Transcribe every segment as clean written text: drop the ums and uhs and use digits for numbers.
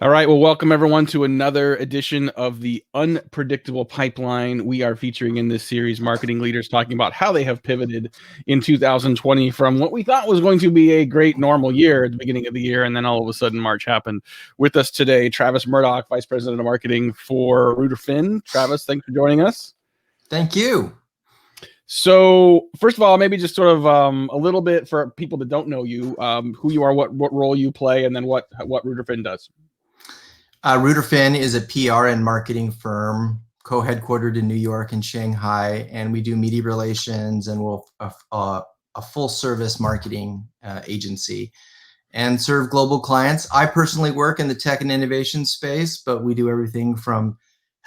All right. Well, welcome everyone to another edition of the Unpredictable Pipeline. We are featuring in this series marketing leaders talking about how they have pivoted in 2020 from what we thought was going to be a great normal year at the beginning of the year. And then all of a sudden, March happened. With us today, Travis Murdock, Vice President of Marketing for Reuter. Travis, thanks for joining us. Thank you. So, first of all, maybe just sort of a little bit for people that don't know you, who you are, what role you play, and then what Reuter does. Reuter is a PR and marketing firm co-headquartered in New York and Shanghai, and we do media relations and we're a full-service marketing agency and serve global clients. I personally work in the tech and innovation space, but we do everything from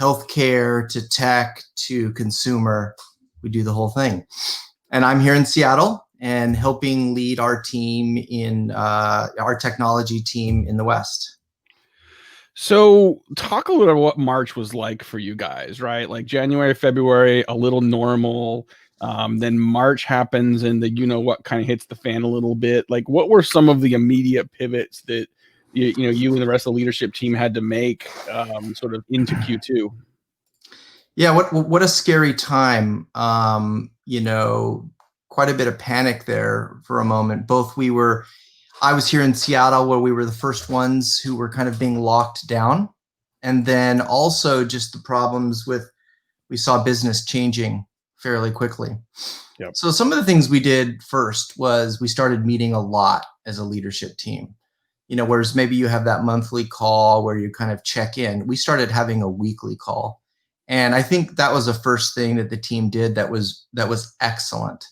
healthcare to tech to consumer. We do the whole thing. And I'm here in Seattle and helping lead our team in our technology team in the West. So talk a little about what March was like for you guys, right? Like January, February, a little normal. Then March happens and the what kind of hits the fan a little bit. Like what were some of the immediate pivots that you and the rest of the leadership team had to make sort of into Q2? Yeah, what a scary time. Quite a bit of panic there for a moment. I was here in Seattle where we were the first ones who were kind of being locked down. And then also just the problems we saw business changing fairly quickly. Yep. So some of the things we did first was we started meeting a lot as a leadership team. Whereas maybe you have that monthly call where you kind of check in, we started having a weekly call. And I think that was the first thing that the team did that was excellent.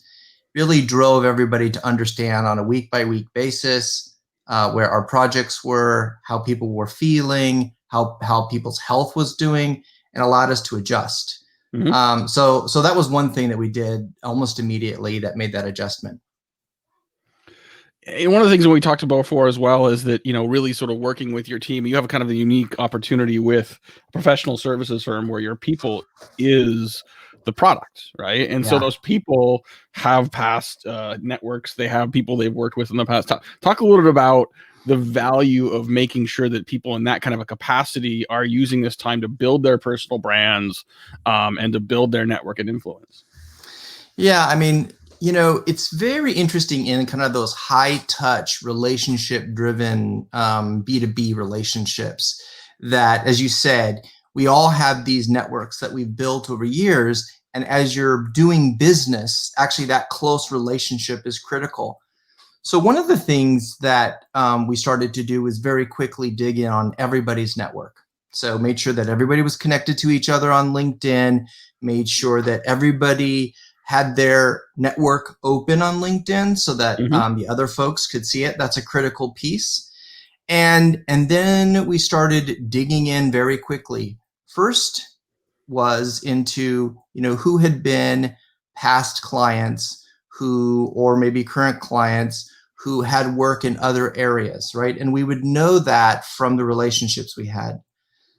Really drove everybody to understand on a week-by-week basis where our projects were, how people were feeling, how people's health was doing, and allowed us to adjust. Mm-hmm. So that was one thing that we did almost immediately that made that adjustment. And one of the things that we talked about before as well is that, really sort of working with your team, you have kind of the unique opportunity with a professional services firm where your people is the product, right? And so those people have past networks, they have people they've worked with in the past. Talk a little bit about the value of making sure that people in that kind of a capacity are using this time to build their personal brands and to build their network and influence. Yeah, I mean, it's very interesting in kind of those high touch relationship driven B2B relationships that, as you said, we all have these networks that we've built over years. And as you're doing business, actually that close relationship is critical. So one of the things that we started to do was very quickly dig in on everybody's network. So made sure that everybody was connected to each other on LinkedIn, made sure that everybody had their network open on LinkedIn so that the other folks could see it. That's a critical piece. And then we started digging in very quickly. First was into, who had been past clients or maybe current clients who had work in other areas, right? And we would know that from the relationships we had.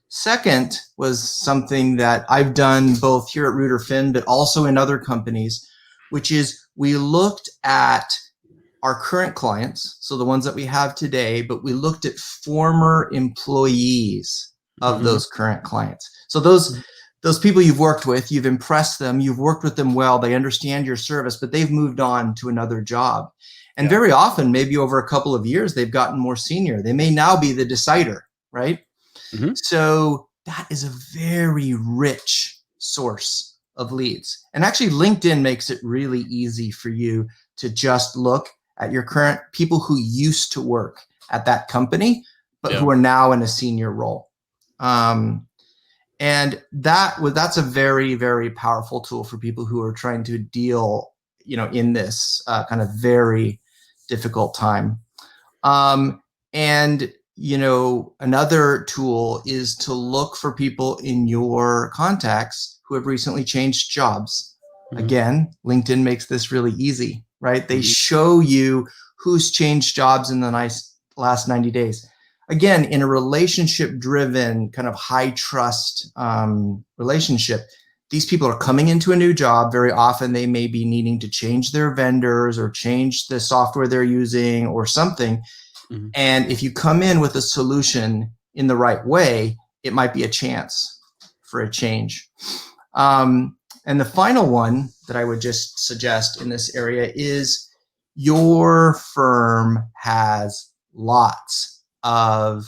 Second was something that I've done both here at Reuter, but also in other companies, which is we looked at our current clients, so the ones that we have today, but we looked at former employees of those current clients. So those people you've worked with, you've impressed them, you've worked with them well, they understand your service, but they've moved on to another job. And very often, maybe over a couple of years, they've gotten more senior. They may now be the decider, right? So that is a very rich source of leads. And actually, LinkedIn makes it really easy for you to just look at your current people who used to work at that company, but who are now in a senior role. And that's a very, very powerful tool for people who are trying to deal, in this kind of very difficult time. And another tool is to look for people in your contacts who have recently changed jobs. Again, LinkedIn makes this really easy, right? They show you who's changed jobs in the last 90 days. Again, in a relationship-driven, kind of high-trust relationship, these people are coming into a new job. Very often, they may be needing to change their vendors or change the software they're using or something. And if you come in with a solution in the right way, it might be a chance for a change. And the final one that I would just suggest in this area is your firm has lots of,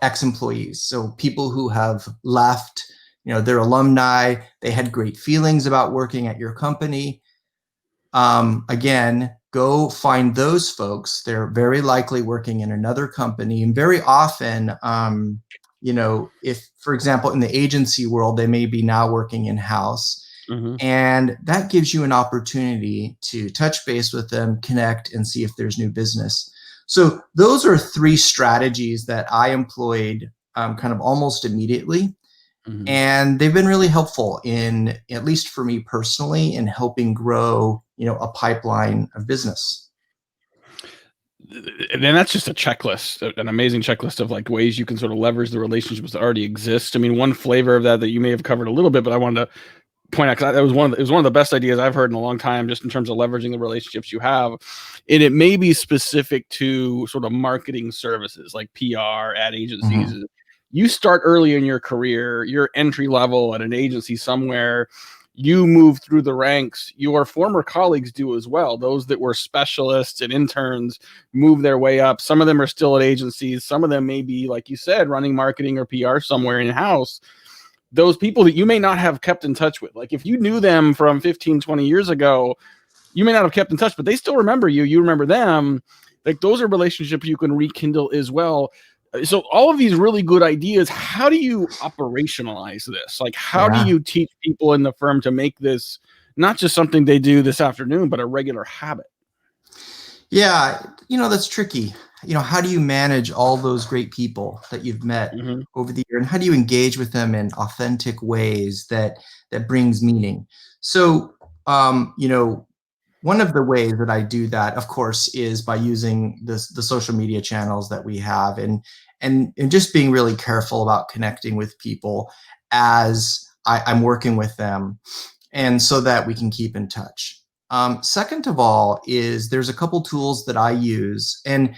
ex-employees. So people who have left, they're alumni, they had great feelings about working at your company. Again, go find those folks. They're very likely working in another company, and very often, if, for example, in the agency world, they may be now working in-house. Mm-hmm. And that gives you an opportunity to touch base with them, connect, and see if there's new business. So those are 3 strategies that I employed kind of almost immediately. Mm-hmm. And they've been really helpful in, at least for me personally, in helping grow, a pipeline of business. And then that's just a checklist, an amazing checklist of like ways you can sort of leverage the relationships that already exist. I mean, one flavor of that you may have covered a little bit, but I wanted to point out, because it was one of the best ideas I've heard in a long time, just in terms of leveraging the relationships you have. And it may be specific to sort of marketing services like PR, ad agencies. Mm-hmm. You start early in your career, you're entry level at an agency somewhere, you move through the ranks, your former colleagues do as well. Those that were specialists and interns move their way up. Some of them are still at agencies. Some of them may be, like you said, running marketing or PR somewhere in-house. Those people that you may not have kept in touch with, like if you knew them from 15, 20 years ago, you may not have kept in touch, but they still remember you. You remember them. Like those are relationships you can rekindle as well. So all of these really good ideas, how do you operationalize this? Like, how do you teach people in the firm to make this not just something they do this afternoon, but a regular habit? Yeah, that's tricky. How do you manage all those great people that you've met over the year, and how do you engage with them in authentic ways that brings meaning? So, one of the ways that I do that, of course, is by using the social media channels that we have, and just being really careful about connecting with people as I'm working with them, and so that we can keep in touch. Second of all, is there's a couple tools that I use, and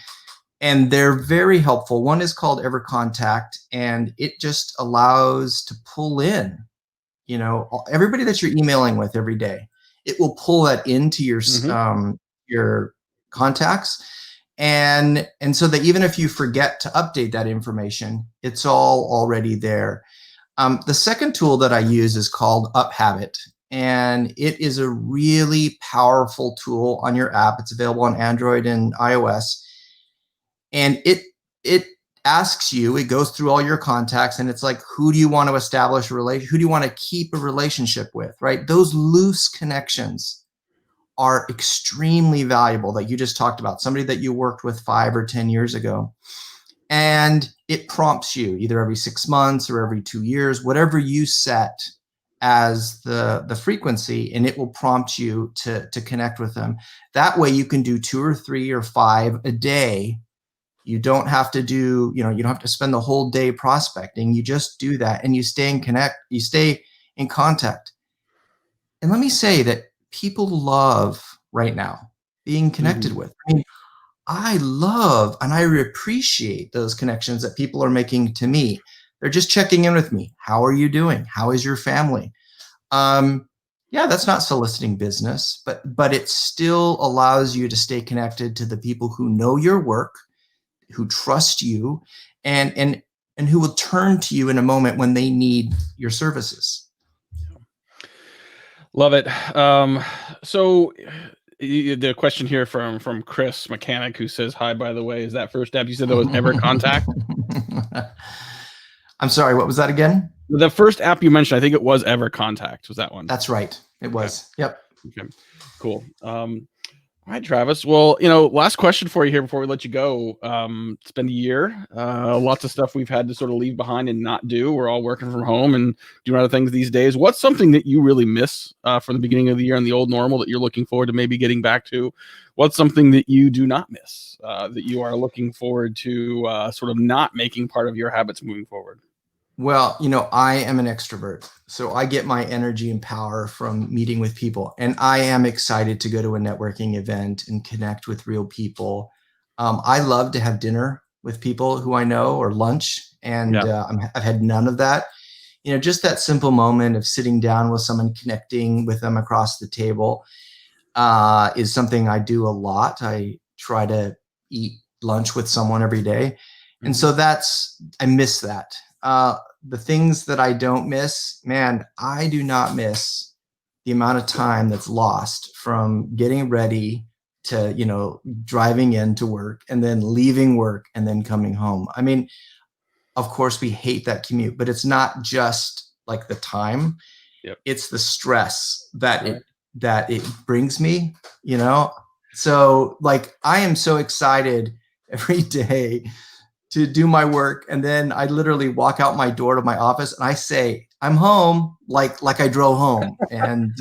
they're very helpful. One is called EverContact, and it just allows to pull in, everybody that you're emailing with every day. It will pull that into your contacts, and so that even if you forget to update that information, it's all already there. The second tool that I use is called UpHabit, and it is a really powerful tool on your app. It's available on Android and iOS, and it asks you, it goes through all your contacts, and it's like, who do you want to establish a relationship? Who do you want to keep a relationship with, right? Those loose connections are extremely valuable that you just talked about, somebody that you worked with 5 or 10 years ago. And it prompts you either every 6 months or every 2 years, whatever you set as the frequency, and it will prompt you to connect with them. That way you can do 2 or 3 or 5 a day. You don't have to do, you don't have to spend the whole day prospecting. You just do that, and you stay in contact. And let me say that people love right now being connected with. I mean, I love and I appreciate those connections that people are making to me. They're just checking in with me. How are you doing? How is your family? Yeah, that's not soliciting business, but it still allows you to stay connected to the people who know your work, who trust you, and who will turn to you in a moment when they need your services. Love it. So the question here from Chris Mechanic, who says, hi, by the way, is that first app you said that was EverContact? I'm sorry, what was that again? The first app you mentioned, I think it was EverContact. Was that one? That's right. It was. Okay. Yep. Okay, cool. All right, Travis. Well, last question for you here before we let you go. It's been a year. Lots of stuff we've had to sort of leave behind and not do. We're all working from home and doing other things these days. What's something that you really miss from the beginning of the year and the old normal that you're looking forward to maybe getting back to? What's something that you do not miss that you are looking forward to sort of not making part of your habits moving forward? Well, I am an extrovert, so I get my energy and power from meeting with people, and I am excited to go to a networking event and connect with real people. I love to have dinner with people who I know or lunch. And I've had none of that. You know, just that simple moment of sitting down with someone, connecting with them across the table is something I do a lot. I try to eat lunch with someone every day. And so I miss that. The things that I don't miss, man, I do not miss the amount of time that's lost from getting ready to, you know, driving into work and then leaving work and then coming home. I mean, of course we hate that commute, but it's not just like the time. It's the stress that it brings me, you know? So like, I am so excited every day to do my work. And then I literally walk out my door to my office and I say, I'm home, like I drove home, and,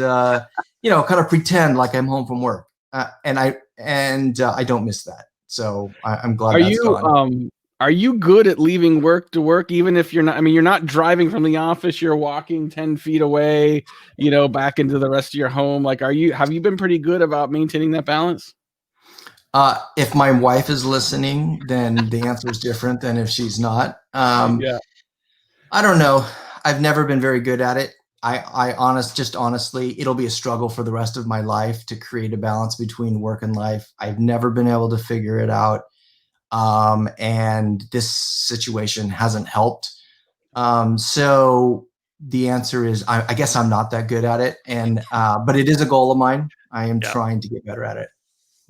you know, kind of pretend like I'm home from work. And I don't miss that. So I'm glad that's gone. Are you good at leaving work to work, even if you're not, I mean, you're not driving from the office, you're walking 10 feet away, you know, back into the rest of your home. Like, have you been pretty good about maintaining that balance? If my wife is listening, then the answer is different than if she's not. I don't know. I've never been very good at it. Honestly, it'll be a struggle for the rest of my life to create a balance between work and life. I've never been able to figure it out. And this situation hasn't helped. So the answer is, I guess I'm not that good at it. And, but it is a goal of mine. I am trying to get better at it.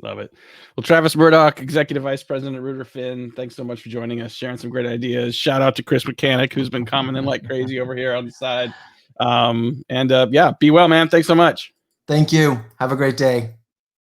Love it. Well, Travis Murdock, Executive Vice President at Rooterfin, thanks so much for joining us, sharing some great ideas. Shout out to Chris Mechanic, who's been commenting like crazy over here on the side. Yeah, be well, man. Thanks so much. Thank you. Have a great day.